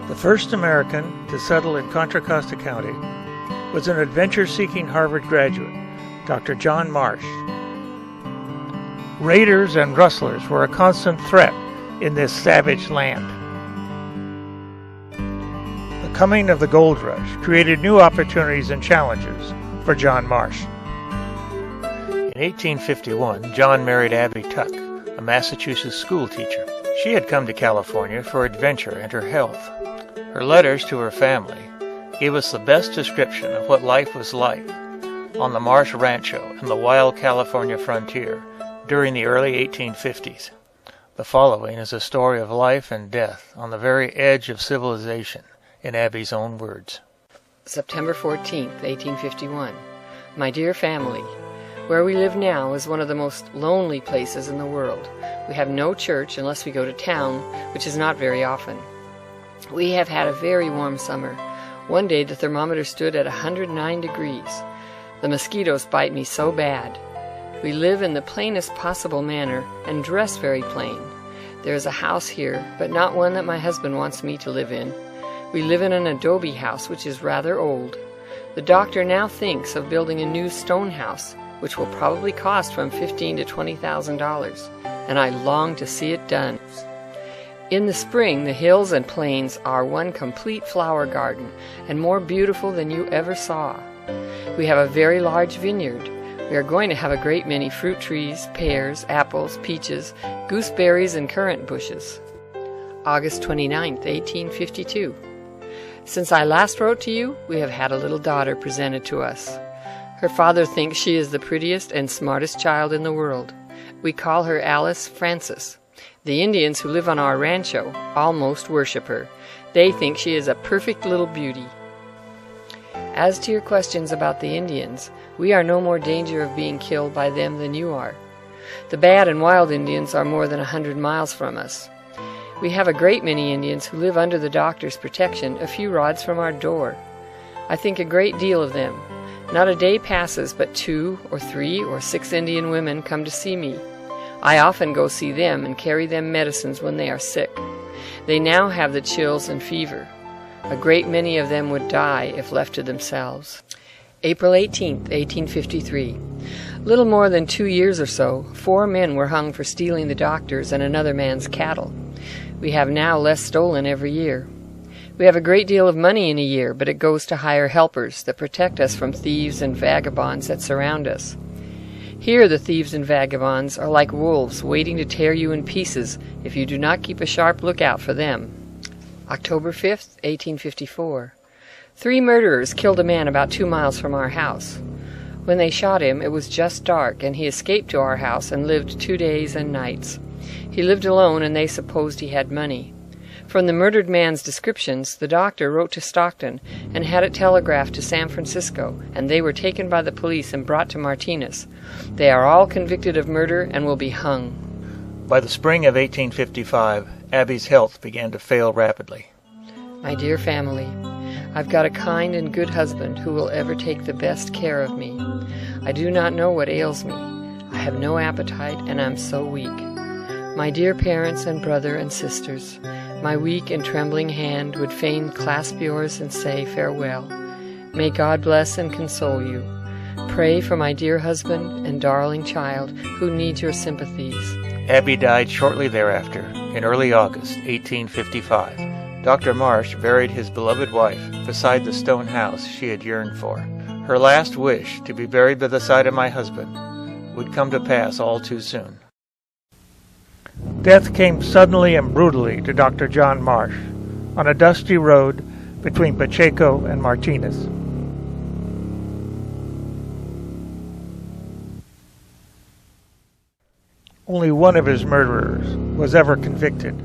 The first American to settle in Contra Costa County was an adventure-seeking Harvard graduate, Dr. John Marsh. Raiders and rustlers were a constant threat in this savage land. The coming of the gold rush created new opportunities and challenges for John Marsh. In 1851, John married Abby Tuck, a Massachusetts schoolteacher. She had come to California for adventure and her health. Her letters to her family gave us the best description of what life was like on the Marsh Rancho and the wild California frontier during the early 1850s. The following is a story of life and death on the very edge of civilization, in Abby's own words. September 14th, 1851. My dear family, where we live now is one of the most lonely places in the world. We have no church unless we go to town, which is not very often. We have had a very warm summer. One day the thermometer stood at 109 degrees. The mosquitoes bite me so bad. We live in the plainest possible manner and dress very plain. There is a house here, but not one that my husband wants me to live in. We live in an adobe house, which is rather old. The doctor now thinks of building a new stone house, which will probably cost from $15,000 to $20,000, and I long to see it done. In the spring, the hills and plains are one complete flower garden, and more beautiful than you ever saw. We have a very large vineyard. We are going to have a great many fruit trees, pears, apples, peaches, gooseberries, and currant bushes. August 29th, 1852. Since I last wrote to you, we have had a little daughter presented to us. Her father thinks she is the prettiest and smartest child in the world. We call her Alice Frances. The Indians who live on our rancho almost worship her. They think she is a perfect little beauty. As to your questions about the Indians, we are no more danger of being killed by them than you are. The bad and wild Indians are more than 100 miles from us. We have a great many Indians who live under the doctor's protection a few rods from our door. I think a great deal of them. Not a day passes but 2 or 3 or 6 Indian women come to see me. I often go see them and carry them medicines when they are sick. They now have the chills and fever. A great many of them would die if left to themselves. April 18th, 1853. Little more than 2 years or so, 4 men were hung for stealing the doctor's and another man's cattle. We have now less stolen every year. We have a great deal of money in a year, but it goes to hire helpers that protect us from thieves and vagabonds that surround us. Here the thieves and vagabonds are like wolves waiting to tear you in pieces if you do not keep a sharp lookout for them. October 5th, 1854. 3 murderers killed a man about 2 miles from our house. When they shot him, it was just dark, and he escaped to our house and lived 2 days and nights. He lived alone, and they supposed he had money. From the murdered man's descriptions, the doctor wrote to Stockton and had it telegraphed to San Francisco, and they were taken by the police and brought to Martinez. They are all convicted of murder and will be hung. By the spring of 1855, Abby's health began to fail rapidly. My dear family, I've got a kind and good husband who will ever take the best care of me. I do not know what ails me. I have no appetite, and I'm so weak. My dear parents and brother and sisters, my weak and trembling hand would fain clasp yours and say farewell. May God bless and console you. Pray for my dear husband and darling child who needs your sympathies. Abby died shortly thereafter, in early August 1855. Dr. Marsh buried his beloved wife beside the stone house she had yearned for. Her last wish, to be buried by the side of my husband, would come to pass all too soon. Death came suddenly and brutally to Dr. John Marsh on a dusty road between Pacheco and Martinez. Only one of his murderers was ever convicted.